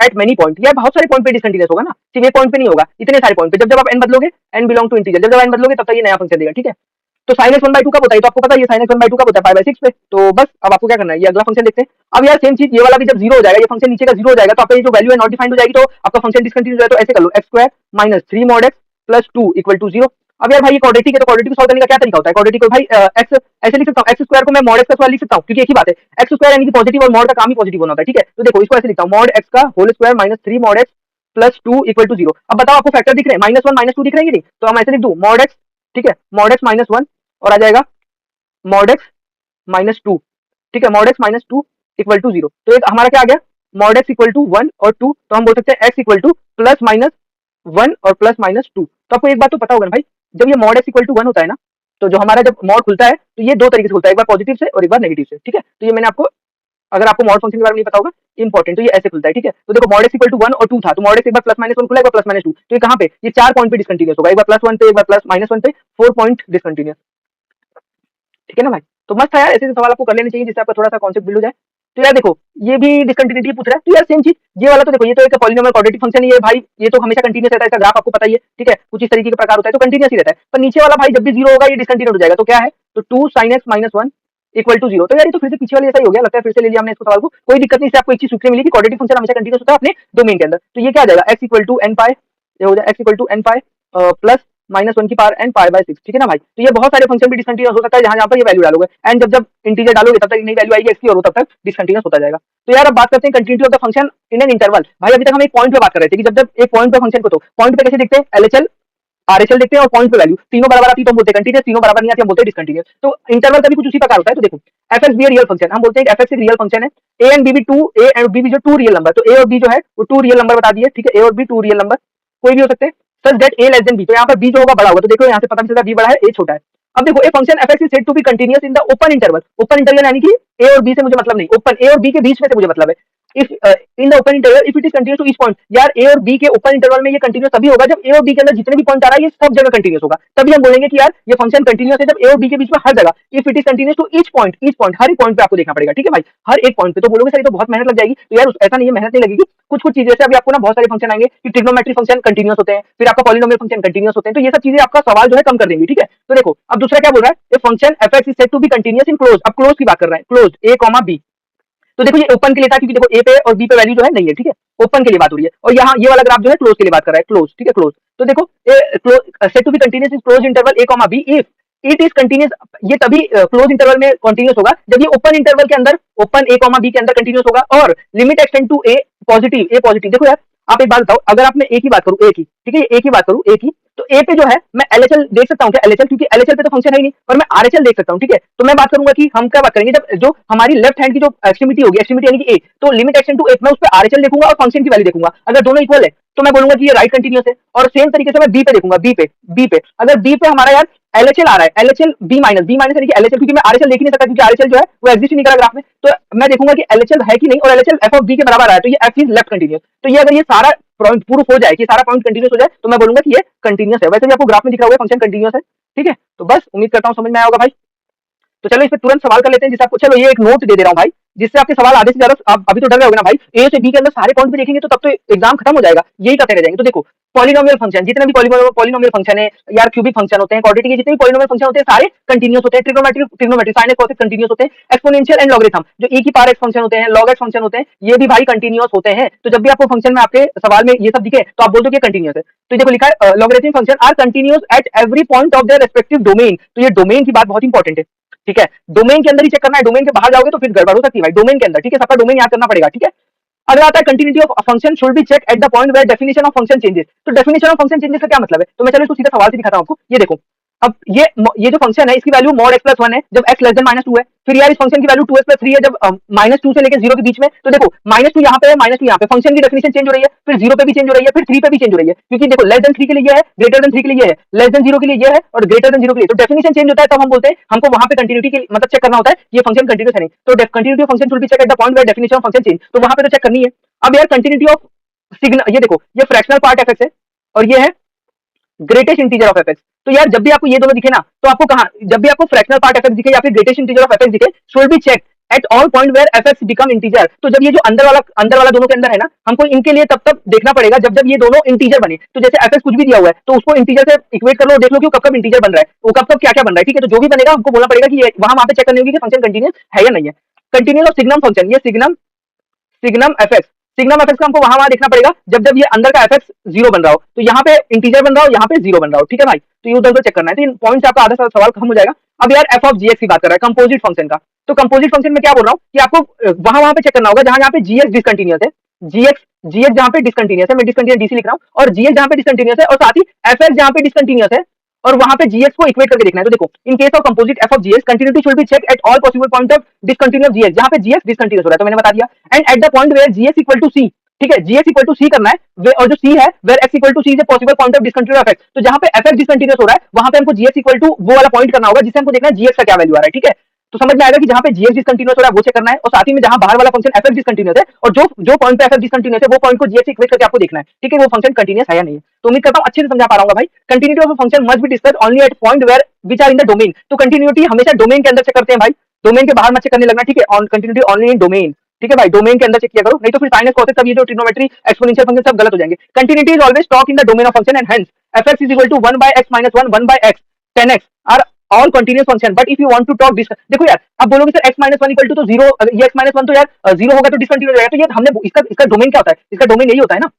Speaker 1: eight many point. यार बहुत सारे पॉइंट पे डिसकंटिन्यूअस होगा ना, सिर्फ एक पॉइंट पे नहीं होगा, इतने सारे पॉइंट पे। जब जब आप n बदलोगे, n बिलोंग टू इंटीजर, जब जब n बदलोगे तब तक ये नया फंक्शन देगा, ठीक है। तो sin x 1/2 कब होता है? तो आपको पता है ये sin x 1/2 कब होता है? पाई बाय 6 पे। तो बस अब आपको क्या करना है, ये अगला फंक्शन देखते हैं। अब यार सेम चीज, ये वाला भी जब 0 हो जाएगा, ये फंक्शन नीचे का 0 हो जाएगा, तो आपका ये जो वैल्यू है नॉट डिफाइंड हो जाएगी, तो आपका फंक्शन डिसकंटिन्यूअस हो जाएगा। तो ऐसे कर लो, x square minus 3 mod x plus 2 equal to 0। अब यार भाई ये क्वाड्रेटिक है, तो क्वाड्रेटिक को सॉल्व करने का क्या तरीका होता है? क्वाड्रेटिक को भाई x ऐसे लिख सकता हूँ, x स्क्वायर को मैं mod x का स्क्वायर लिख सकता हूँ, क्योंकि एक ही बात है, x स्क्वायर यानी कि पॉजिटिव, और mod का काम ही पॉजिटिव होना होता है, ठीक है। तो देखो इसको ऐसे लिखता हूँ, mod x का whole square minus 3 mod x plus 2 equal to 0। अब बताओ आपको फैक्टर दिख रहे हैं, -1 -2 दिख रहे हैं कि नहीं? तो हम ऐसे लिख दूं mod x, ठीक है, mod x माइनस 1 और आ जाएगा mod x माइनस 2, ठीक है, mod x minus 2 equal to 0। तो एक हमारा क्या आ गया, mod x इक्वल टू 1 और 2, तो हम बोल सकते हैं x equal two plus minus 1 और प्लस माइनस 2। तो आपको एक बात तो पता होगा ना भाई, जब ये mod x इक्वल टू 1 होता है ना, तो जो हमारा जब mod खुलता है तो ये दो तरीके से खुलता है, एक बार पॉजिटिव से और एक बार नेगेटिव से, ठीक है। तो ये मैंने आपको, अगर आपको मॉड फंक्शन के बारे में नहीं पता होगा, इंपॉर्टेंट, तो ये ऐसे खुलता है, ठीक है। तो देखो mod x इक्वल टू 1 और 2 था, तो mod x एक बार प्लस माइनस 1 खुला, एक बार प्लस माइनस 2, तो ये कहाँ पे, ये 4 पॉइंट पे डिसकंटिन्यूअस होगा, एक बार प्लस 1 पे, एक बार प्लस माइनस 1 पे, 4 पॉइंट डिसकंटिन्यूअस, ठीक है ना भाई। तो मस्त है यार, ऐसे सवाल आपको कर लेने चाहिए जिससे आपका थोड़ा सा कॉन्सेप्ट बिल्ड हो जाए। तो यार देखो, ये भी डिसकंटिन्यूटी पूछ रहा है, तो यार सेम चीज, ये वाला तो देखो, ये तो एक पॉलिनोमियल क्वाड्रेटिक फंक्शन ही है भाई, ये तो हमेशा कंटीन्यूअस रहता है, इसका ग्राफ आपको पता ही है, ठीक है, कुछ इस तरीके का प्रकार होता है, तो कंटीन्यूअस ही रहता है। पर नीचे वाला भाई जब भी 0 होगा ये डिसकंटिन्यूअस हो जाएगा, तो क्या है, तो 2 sin x minus 1 equal to 0। तो यार ये तो फिर से पीछे वाले जैसा ही हो गया, लगता है फिर से ले लिया हमने इसको सवाल को, कोई दिक्कत नहीं, इससे आपको एक चीज सीखने मिली कि क्वाड्रेटिक फंक्शन हमेशा कंटीन्यूअस होता है अपने डोमेन के अंदर। तो ये क्या आ जाएगा, x equal to n pi, ये हो जाएगा x equal to n pi plus minus 1 की पावर n पाई बाय 6, ठीक है ना भाई। तो ये बहुत सारे फंक्शन भी डिसकंटिन्यूअस हो सकता है जहां जहां पर ये वैल्यू डालोगे, एंड जब जब इंटीजर डालोगे तब तक नई वैल्यू आएगी x की, और वो तब तक डिसकंटिन्यूअस होता जाएगा। तो यार अब बात करते हैं continuity of the function in an interval. भाई अभी तक हम एक पॉइंट पे बात कर रहे थे कि जब जब एक पॉइंट पे फंक्शन को, तो पॉइंट पे कैसे देखते हैं, एलएचएल आरएचएल देखते हैं, और पॉइंट पे वैल्यू तीनों बराबर आती है तो हम बोलते हैं कंटीन्यूअस, तीनों बराबर नहीं आती हम बोलते हैं डिसकंटीन्यूअस। तो इंटरवल का भी कुछ उसी प्रकार होता है। तो देखो एफएक्स बी रियल फंक्शन, हम बोलते हैं एफएक्स एक रियल फंक्शन है, ए एंड बी भी टू, ए एंड बी भी जो टू रियल नंबर, तो ए और बी जो है वो टू रियल नंबर बता दिए, ठीक है, ए और बी टू रियल नंबर कोई भी हो सकते हैं, such that a less than b. तो यहाँ पर बी जो होगा बड़ा होगा, तो देखो यहाँ से पता चलता है बी बड़ा है, ए छोटा है। अब देखो a function f x is said to be continuous in the open interval. Open interval यानी कि ए और बी से मुझे मतलब नहीं, ओपन ए और बी के बीच में से मुझे मतलब है। If in the open interval if it is continuous to each point, यार ए और बी के ओपन इंटरवल में ये कंटीन्यूअस तभी होगा जब ए और बी के अंदर जितने भी पॉइंट आ रहा है ये सब जगह कंटीन्यूअस होगा, तभी हम बोलेंगे कि यार ये फंक्शन कंटीन्यूअस है, जब ए और बी के बीच में हर जगह, if it is continuous to each point, हर एक पॉइंट पे आपको देखना पड़ेगा, ठीक है भाई, हर एक पॉइंट पे। तो बोलोगे सर ये तो बहुत मेहनत लग जाएगी, तो यार ऐसा नहीं है, मेहनत नहीं लगेगी, कुछ कुछ चीजें से अभी आपको ना बहुत सारे फंक्शन आएंगे कि ट्रिग्नोमेट्रिक फंक्शन कंटीन्यूअस होते हैं, फिर आपका पॉलिनोमियल फंक्शन कंटीन्यूअस होते हैं, तो ये सब चीजें आपका सवाल जो है कम कर देंगी, ठीक है। तो देखो अब दूसरा क्या बोल रहा है, a function f x is said to be continuous in close. अब क्लोज की बात कर रहा है, क्लोज ए कॉमा बी। तो देखो ये ओपन के लिए था, क्योंकि देखो ए पे और बी पे वैल्यू जो है नहीं है, ठीक है, ओपन के लिए बात हो रही है, और यहाँ ये वाला ग्राफ जो है क्लोज के लिए बात कर रहा है, क्लोज, ठीक है, क्लोज। तो देखो said to be continuous in close interval a comma b if it is continuous, ये तभी क्लोज इंटरवल में कंटीन्यूअस होगा जब ये ओपन इंटरवल के अंदर, ओपन ए कॉमा बी के अंदर कंटीन्यूअस होगा, और limit extend to a positive. देखो यार आप एक बात बताओ, अगर आप मैं ए की बात करूं, ए की, ठीक है, ए की बात करूं, ए की, तो ए पे जो है मैं एलएचएल देख सकता हूं क्या, एलएचएल, क्योंकि एलएचएल पे तो फंक्शन है ही नहीं, पर मैं आरएचएल देख सकता हूं, ठीक है। तो मैं बात करूंगा कि हम क्या बात करेंगे, जब जो हमारी लेफ्ट हैंड की जो एक्सट्रीमिटी होगी, एक्सट्रीमिटी यानी कि ए, तो लिमिट एक्सटेंड टू ए, मैं उस पे आरएचएल देखूंगा और फंक्शन की वैल्यू देखूंगा, अगर दोनों इक्वल है तो मैं बोलूंगा कि ये राइट कंटीन्यूअस है। और सेम तरीके से मैं बी पे देखूंगा, बी पे अगर बी पे हमारा यार एलएचएल आ रहा है, एलएचएल बी माइनस यानी कि एलएचएल, क्योंकि मैं आरएचएल देख ही नहीं सकता, क्योंकि आरएचएल जो है वो एग्जिस्ट ही नहीं करा ग्राफ में, तो मैं देखूंगा कि एलएचएल है कि नहीं, और एलएचएल एफ ऑफ बी के बराबर आ रहा है, तो ये एफ इज लेफ्ट कंटीन्यूअस। तो ये अगर ये सारा पॉइंट प्रूफ हो जाए कि सारा पॉइंट कंटीन्यूअस हो जाए, तो मैं बोलूंगा कि ये कंटीन्यूअस है। वैसे भी आपको ग्राफ में दिख रहा होगा फंक्शन कंटीन्यूअस है, ठीक है। तो बस उम्मीद करता हूँ समझ में आया होगा भाई। तो चलो इस पे तुरंत सवाल कर लेते हैं, जिससे आपको, चलो ये एक नोट दे रहा हूँ भाई, जिससे आपके सवाल आधे से ज्यादा, आप अभी तो डर रहे होगे ना भाई, ए से बी के अंदर सारे पॉइंट पे देखेंगे तो तब तो एग्जाम खत्म हो जाएगा, यही करते रह जाएंगे। तो देखो पॉलिनोमियल फंक्शन, जितने भी पॉलिनोमियल फंक्शन है यार, क्यूबिक फंक्शन होते हैं, क्वाड्रेटिक के जितने भी पॉलिनोमियल फंक्शन होते हैं सारे कंटीन्यूअस होते हैं, trigonometric sine x cos x continuous होते हैं, एक्सपोनेंशियल एंड लॉगरिथम जो e की पावर एक्स फंक्शन होते हैं, लॉग एक्स फंक्शन होते हैं, ये भी भाई कंटीन्यूअस होते हैं। तो जब भी आपको फंक्शन में आपके सवाल में ये सब दिखे तो आप बोल दो कि कंटीन्यूअस है। तो देखो लिखा है logarithmic function are continuous at every point of their respective domain. तो ये डोमेन की बात बहुत इंपॉर्टेंट है, ठीक है, डोमेन के अंदर ही चेक करना है, डोमेन के बाहर जाओगे तो फिर गड़बड़ हो सकती है भाई, डोमेन के अंदर, ठीक है, सबका डोमेन याद करना पड़ेगा, ठीक है। अगला आता है continuity of function should be check at the point where definition of function changes. तो डेफिनेशन ऑफ फंक्शन चेंजेस का क्या मतलब है, तो मैं चलो इसको सीधा सवाल से दिखाता हूं आपको। ये देखो अब ये जो फंक्शन है इसकी value mod x plus one है जब x less than minus two है। फिर यार इस फंक्शन की value two x plus three है जब माइनस टू से लेकर जीरो के बीच में। तो देखो माइनस टू यहाँ पे है, माइनस टू यहाँ पे, फंक्शन की डेफिनेशन चेंज हो रही है, फिर जीरो पे भी चेंज हो रही है, फिर थ्री पे भी चेंज हो रही है, क्योंकि देखो लेस देन थ्री के लिए ये है, ग्रेटर देन थ्री के लिए ये है, लेस देन जीरो के लिए ये है और ग्रेटर देन जीरो के लिए। तो डेफिनेशन चेंज होता है तब हम बोलते हैं हमको वहां पे कंटिन्यूटी के मतलब चेक करना होता है ये फंक्शन कंटिन्यूस है नहीं। तो continuity function should be check at the point where definition of function change, तो वहां पे तो चेक करनी है। अब यार कंटिन्यूटी ऑफ सिग्नल, ये देखो ये फ्रैक्शनल पार्ट एफ है और ये है ग्रेटेस्ट इंटीजर ऑफ एफ। तो यार जब भी आपको ये दोनों दिखे ना, तो आपको कहा जब भी आपको फ्रैक्शनल पार्ट एफ दिखे या फिर ग्रेटेस्ट इंटीजर ऑफ एफ दिखे, should be check at all point where f x become integer. तो जब ये जो अंदर वाला दोनों के अंदर है ना, हमको इनके लिए तब तब देखना पड़ेगा जब जब ये दोनों इंटीजर बने। तो जैसे एफ एक्स कुछ भी दिया हुआ है तो उसको इंटीजर से इक्वेट कर लो, देख लो कि कब कब इंटीजर बन रहा है, वो कब कब क्या क्या बन रहा है। ठीक है, तो जो भी बनेगा हमको बोलना पड़ेगा कि वहां पे चेक करने होगी कि फंक्शन कंटिन्यूस है या नहीं है। कंटिन्यूस ऑफ सिग्नम फंक्शन, ये signum signum FX, signum FX का हमको वहां देखना पड़ेगा जब जब ये अंदर का एफएक्स जीरो बन रहा हो, तो यहाँ पे इंटीजर बन रहा हो, यहाँ पे जीरो बन रहा हो। ठीक है भाई, तो ये उधर चेक करना है। तो इन पॉइंट से आपका आधा सवाल खत्म हो जाएगा। अब यार एफ ऑफ जीएक्स की बात कर रहा है, कंपोजिट फंक्शन का। तो कंपोजिट फंक्शन में क्या बोल रहा हूँ कि आपको वहां वहां पे चेक करना होगा जहां जहां पे जीएक्स डिसकंटिन्यूस है, जीएक्स जीएक्स जहां पे डिसकंटिन्यूस है, मैं डिसकंटिन्यूस डीसी लिख रहा हूँ, और जीएक्स जहां पे डिसकंटिन्यूस है और साथ ही एफएक्स जहां पे डिसकंटिन्यूस है और वहां पे जीएक्स को इक्वेट करके देखना है। तो देखो in case of composite f of g x continuity should be check at all possible point of discontinuous g x, जहां पे जीएक्स डिसकंटिन्यूस हो रहा है, तो मैंने बता दिया। And at the point where GX equal to C, ठीक है, जीएक्स इक्वल टू सी करना है, और जो सी है where x equal to c is a possible point of discontinuous f x. तो जहां पे एफ एक्स डिसकंटिन्यूस हो रहा है वहां पे हमको जीएक्स इक्वल टू वो वाला पॉइंट करना होगा जिससे हमको देखना है जीएक्स का क्या वैल्यू आ रहा है। ठीक है, तो समझ में आएगा कि जहां पे जीएक्स डिसकंटिन्यूस हो रहा है वो चेक करना है, और साथ ही में जहां बाहर वाला फंक्शन एफ एक्स डिसकंटिन्यूस है और जो जो पॉइंट पे एफ एक्स डिसकंटिन्यूस है वो पॉइंट को जीएक्स इक्वेट करके आपको देखना है। ठीक है, वो फंक्शन कंटिन्यूस है या नहीं है। तो उम्मीद करता हूं अच्छे से समझा पा रहा हूं भाई। Continuity of a function must be discussed only at point where which are in the domain. तो कंटिन्यूटी हमेशा डोमेन के अंदर चेक करते हैं भाई, डोमेन के बाहर मत चेक करने लगना। ठीक है, on continuity only in domain. ठीक है भाई, डोमेन के अंदर चेक किया करो, नहीं तो फिर साइन कॉस सब ये जो ट्रिग्नोमेट्री एक्सपोनेंशियल फंक्शन सब गलत हो जाएंगे। Continuity is always talk in the domain of function and hence fx is equal to 1 by x minus 1 1 by x 10x are all continuous function, but if you want to talk this, देखो यार अब बोलोगे sir x minus 1 equal to तो zero, ये x minus 1 तो यार zero होगा तो डिसकंटिन्यूस हो जाएगा। तो ये हमने इसका इसका डोमेन क्या होता है, इसका डोमेन यही होता है ना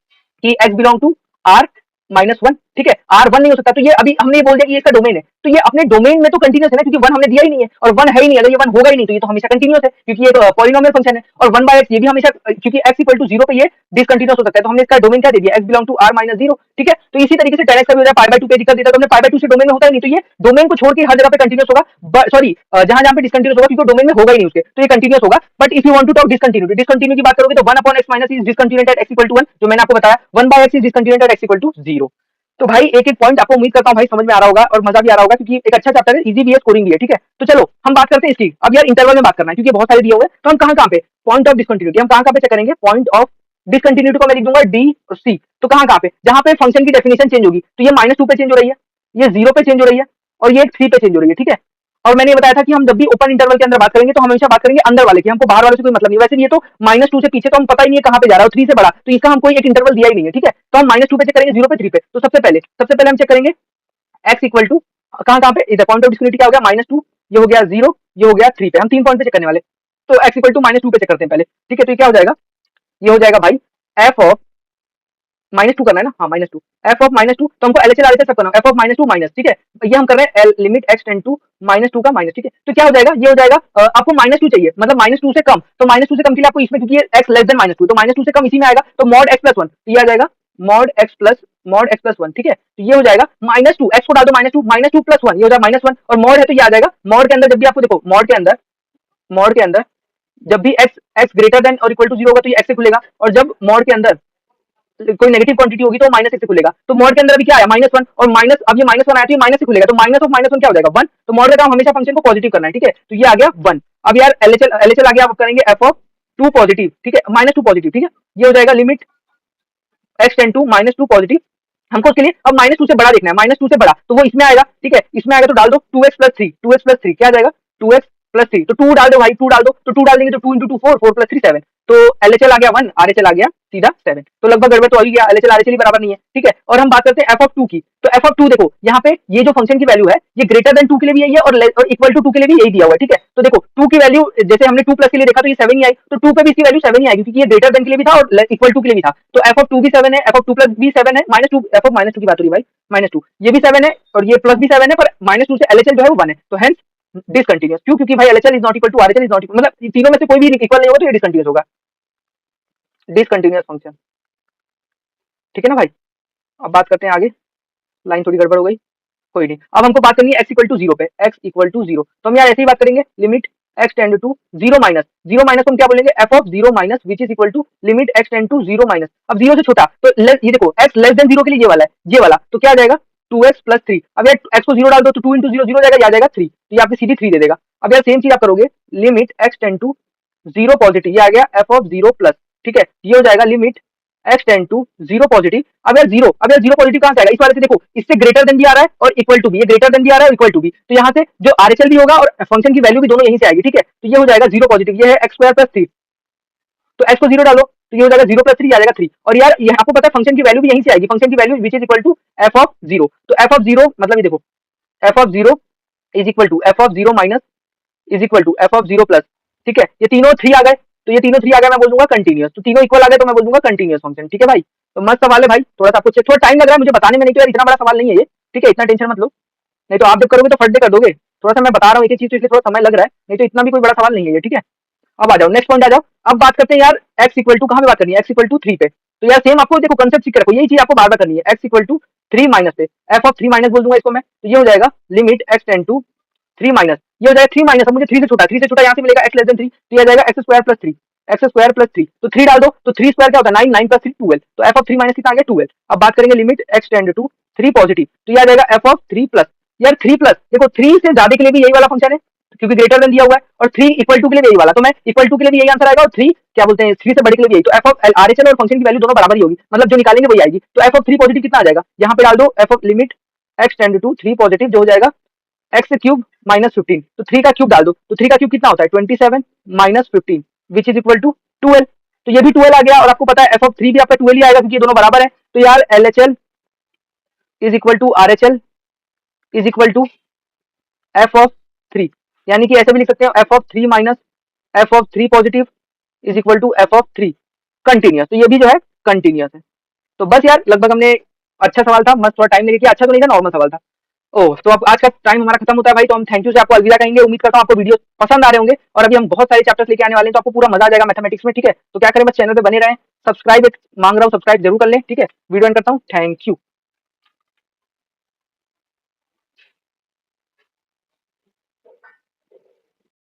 Speaker 1: कि x belong to r minus one. ठीक है, आर वन नहीं हो सकता, तो ये अभी हमने ये बोल दिया कि ये इसका डोमेन है, तो ये अपने डोमेन में तो कंटिन्यूस है ना, क्योंकि वन हमने दिया ही नहीं है और वन है ही नहीं, अगर ये वन होगा ही नहीं तो ये तो हमेशा कंटिन्यूस है, क्योंकि ये तो पॉलिनोमियल फंक्शन है। और वन बाय एक्स ये भी हमेशा, क्योंकि एक्स इक्वल टू जीरो पे ये डिसकंटिन्यूस हो सकता है, तो हमने इसका डोमेन क्या दे दिया, x belong to r minus zero. ठीक है, तो इसी तरीके से टेन एक्स का भी हो जाए पाई बाय टू पे दिक्कत देता है, तो हमने पाई बाय टू से डोमेन में होता ही नहीं, तो ये डोमेन को छोड़ के हर जगह पे कंटिन्यूस होगा, सॉरी जहां जहां पे डिसकंटिन्यूस होगा क्योंकि डोमेन में होगा ही नहीं उसके, तो ये कंटिन्यूस होगा। But if you want to talk discontinuity, discontinuity की बात करोगे तो one upon X minus is discontinuous at X equal to one, जो मैंने आपको बताया, one by X is discontinuous at X equal to zero. तो भाई एक एक पॉइंट आपको उम्मीद करता हूं भाई समझ में आ रहा होगा और मजा भी आ रहा होगा, क्योंकि एक अच्छा चैप्टर है, इजी भी है, स्कोरिंग भी है। ठीक है, तो चलो हम बात करते हैं इसकी। अब यार इंटरवल में बात करना है क्योंकि बहुत सारे दिए हुए हैं, तो हम कहां पे पॉइंट ऑफ डिसकंटिन्यूटी हम कहां पे चेक करेंगे, पॉइंट ऑफ डिसकंटिन्यूटी को मैं लिख दूंगा डी और सी। तो कहां पे, जहां पे फंक्शन की डेफिनेशन चेंज होगी, तो ये माइनस टू पे चेंज हो रही है, ये जीरो पे चेंज हो रही है और ये थ्री पे चेंज हो रही है। ठीक है, और मैंने बताया था कि हम जब भी ओपन इंटरवल के अंदर बात करेंगे तो हमेशा बात करेंगे अंदर वाले की, हमको बाहर वाले से कोई मतलब नहीं। वैसे ये तो माइनस टू से पीछे तो हम पता ही नहीं है कहां पे जा रहा है, थ्री से बड़ा, तो इसका हम कोई एक इंटरवल दिया ही नहीं है। ठीक है, तो हम माइनस टू पे चेक करेंगे, जीरो पे, थ्री पे। तो सबसे पहले हम चेक करेंगे एक्स इक्वल टू कहां पे, इधर पॉइंट ऑफ डिस्कंटिन्यूटी क्या हो गया, माइनस टू, ये हो गया जीरो, ये हो गया थ्री पे। हम तीन पॉइंट पे चेक करने वाले, तो x equal to minus two पे चेक करते हैं पहले। ठीक है, तो ये क्या हो जाएगा, ये हो जाएगा भाई एफ ऑफ माइनस टू करना है ना, हाँ minus two, F of minus two, तो हमको एलएचएल आरएचएल सब करना है, f of minus two minus. ठीक है, ये हम कर रहे हैं L limit x tend to minus two का माइनस। ठीक है, तो क्या हो जाएगा, ये हो जाएगा आपको माइनस टू चाहिए, मतलब माइनस टू से कम, तो माइनस टू से कम के लिए आपको इसमें, क्योंकि x less than minus two, तो माइनस टू से कम इसी में आएगा, तो मॉड एक्स प्लस वन, ये आ जाएगा मॉड एक्स प्लस वन। ठीक है, तो ये हो जाएगा माइनस टू, एक्स को डाल दो माइनस टू प्लस वन, ये हो जाएगा माइनस वन, और मॉड है तो ये आ जाएगा, मॉड के अंदर जब भी आपको देखो, मॉड के अंदर जब भी एक्स एक्स ग्रेटर देन और इक्वल टू जीरो होगा तो ये एक्स से खुलेगा, और जब मॉड के अंदर कोई नेगेटिव क्वांटिटी होगी तो माइनस से खुलेगा। तो मॉड के अंदर अभी क्या आया, माइनस वन, और माइनस, अब ये माइनस वन आया तो ये माइनस से खुलेगा, तो माइनस ऑफ माइनस वन क्या हो जाएगा, वन। तो मॉड का काम हमेशा फंक्शन को पॉजिटिव करना है। ठीक है, तो ये आ गया वन। अब यार एलएचएल आ गया, आप करेंगे एफ ऑफ टू पॉजिटिव, ठीक है, माइनस टू पॉजिटिव। ठीक है, ये हो जाएगा limit x tend to minus two positive. हमको उसके लिए अब माइनस टू से बड़ा देखना है, माइनस टू से बड़ा, तो वो इसमें आएगा। ठीक है, इसमें आएगा तो डाल दो two x plus three, two x plus three क्या आ जाएगा, टू एक्स प्लस थ्री, तो टू डाल दो भाई, टू डाल दो, तो टू डाल देंगे तो two into two four, four plus three seven, तो एलएचएल आ गया वन, आरएचएल आ गया सीधा सेवन। तो लगभग गड़बड़ तो आ ही गया, एलएचएल आरएचएल ही बराबर नहीं है। ठीक है, और हम बात करते हैं एफ ऑफ टू की, तो एफ ऑफ टू देखो यहाँ पे ये जो फंक्शन की वैल्यू है ये ग्रेटर देन टू के लिए भी यही है और इक्वल टू टू के लिए भी यही दिया हुआ है। ठीक है, तो देखो टू की वैल्यू जैसे हमने टू प्लस के लिए देखा तो ये सेवन ही आई, तो टू पे भी इसकी वैल्यू सेवन ही आएगी, क्योंकि ये ग्रेटर देन के लिए भी था और इक्वल टू के लिए भी था। तो एफ ऑफ टू भी सेवन है, एफ ऑफ टू प्लस भी सेवन है, minus two, F of minus to की बात हो रही है भाई, माइनस टू, ये भी सेवन है और ये प्लस भी सेवन है, पर माइनस टू से एलएचएल जो है वो वन है, तो हेंस डिसकंटिन्यूअस। क्यों, क्योंकि भाई LHL is not equal to RHL is not equal, मतलब तीनों में से कोई भी इक्वल नहीं होगा तो ये डिसकंटिन्यूअस होगा, डिसकंटिन्यूअस फंक्शन। ठीक है ना भाई, अब बात करते हैं आगे, लाइन थोड़ी गड़बड़ हो गई। कोई नहीं। अब हमको बात करनी है x इक्वल टू जीरो पे, x इक्वल टू जीरो, तो हम यार ऐसे ही बात करेंगे, limit x tend to zero minus, zero minus हम क्या बोलेंगे, f of zero minus which is equal to limit x tend to zero minus. अब जीरो से छोटा तो ये देखो x लेस देन जीरो के लिए ये वाला है, ये वाला, तो क्या आ जाएगा 2x प्लस थ्री। अब यार x को जीरो डाल दो तो 2 इंटू जीरो जीरो जाएगा, आ जाएगा 3, तो ये आपकी सीधी 3 दे देगा। अब यार सेम चीज आप करोगे, limit x tend to zero positive, ये आ गया f ऑफ जीरो प्लस, ठीक है, ये हो जाएगा limit x tend to zero positive. अब यार जीरो पॉजिटिव कहां से आएगा, इस वाले से देखो, इससे ग्रेटर देन भी आ रहा है और इक्वल टू भी, ये ग्रेटर देन भी आ रहा है और इक्वल टू भी, तो यहाँ से जो आरएचएल भी होगा और फंक्शन की वैल्यू भी दोनों यहीं से आएगी, ठीक है, तो ये हो जाएगा जीरो पॉजिटिव, ये है एक्स स्क्वायर प्लस थ्री, तो एक्स को जीरो डालो तो ये हो जाएगा जीरो प्लस थ्री, आ जाएगा थ्री, और यार ये आपको पता है फंक्शन की वैल्यू भी यहीं से आएगी, फंक्शन की value which is equal to F of zero, तो एफ ऑफ जीरो मतलब ये देखो, f of zero is equal to F of zero minus is equal to F of zero plus, ठीक है, ये तीनों थ्री आ गए, तो ये तीनों थ्री आ गए, मैं बोल दूंगा कंटिन्यूअस, तो तीनों इक्वल आ गए तो मैं बोल दूंगा कंटिन्यूअस फंक्शन, ठीक है भाई। तो मस्त सवाल है भाई, थोड़ा सा आपको थोड़ा टाइम लग रहा है मुझे बताने में, नहीं तो यार इतना बड़ा सवाल नहीं है ये, ठीक है, इतना टेंशन मत लो, नहीं तो आप जब करोगे तो फट दे कर दोगे, थोड़ा सा मैं बता रहा हूँ एक ही चीज, तो इसलिए थोड़ा समय लग रहा है, नहीं तो इतना भी कोई बड़ा सवाल नहीं है ये, ठीक है। अब आ जाओ नेक्स्ट पॉइंट आ जाओ, अब बात करते हैं यार x इक्वल टू, कहां पे बात करनी है, x इक्वल टू थ्री पे, तो यार सेम आपको देखो कंसेप्ट सीख रखो, यही चीज आपको बार बार करनी है, x equal to three minus पे, f ऑफ थ्री माइनस बोल दूंगा इसको मैं, तो ये हो जाएगा limit x tend to three minus, ये हो जाएगा थ्री माइनस, अब मुझे थ्री से छोटा यहाँ से मिलेगा x लेस देन थ्री, तो ये आ जाएगा x square plus three, x square plus three, तो थ्री डाल दो तो थ्री स्क्वायर क्या होता है nine, nine plus three twelve, तो एफ ऑफ थ्री माइनस कितना आ गया ट्वेल्व। अब बात करेंगे limit x tend to three positive, तो ये आ जाएगा एफ ऑफ थ्री प्लस, यार थ्री प्लस देखो, थ्री से ज्यादा के लिए भी यही वाला फंक्शन है क्योंकि ग्रेटर देन दिया हुआ है, और थ्री इक्वल टू के लिए भी यही वाला, तो मैं इक्वल टू के लिए भी यही आंसर आएगा, और थ्री क्या बोलते हैं थ्री से बड़े के लिए भी यही, तो एफ ऑफ आरएचएल और फंक्शन की वैल्यू दोनों बराबर ही होगी, मतलब जो निकालेंगे वही आएगी, तो एफ ऑफ थ्री पॉजिटिव कितना आ जाएगा, यहाँ पे डाल दो f of limit x tend to three positive, जो हो जाएगा एक्स क्यूब माइनस फिफ्टीन, तो थ्री का क्यूब डाल दो, तो थ्री का क्यूब कितना होता है twenty seven minus fifteen which is equal to twelve, तो ये भी ट्वेल्व आ गया, और आपको पता है एफ ऑफ थ्री भी आपका ट्वेल्व ही आएगा क्योंकि ये दोनों बराबर है, तो यार L H L is equal to R H L is equal to F of three, यानी कि ऐसे भी लिख सकते हैं F of three minus f of three positive is equal to F of three continuous, तो ये भी जो है कंटिन्यूस है। तो बस यार लगभग हमने, अच्छा सवाल था, मस्त थोड़ा टाइम लेके किया, अच्छा तो नहीं था, नॉर्मल सवाल था। ओह, तो अब आज का टाइम हमारा खत्म होता है भाई, तो हम थैंक यू से आपको अलविदा कहेंगे, उम्मीद करता हूँ आपको वीडियो पसंद आ रहे होंगे, और अभी हम बहुत सारे चैप्टर्स लेके आने वाले हैं, तो आपको पूरा मजा आ जाएगा मैथमेटिक्स में, ठीक है, तो क्या करें बस चैनल पे बने रहें, सब्सक्राइब मांग रहा हूँ, सब्सक्राइब जरूर कर लें, ठीक है, वीडियो एंड करता हूँ, थैंक यू।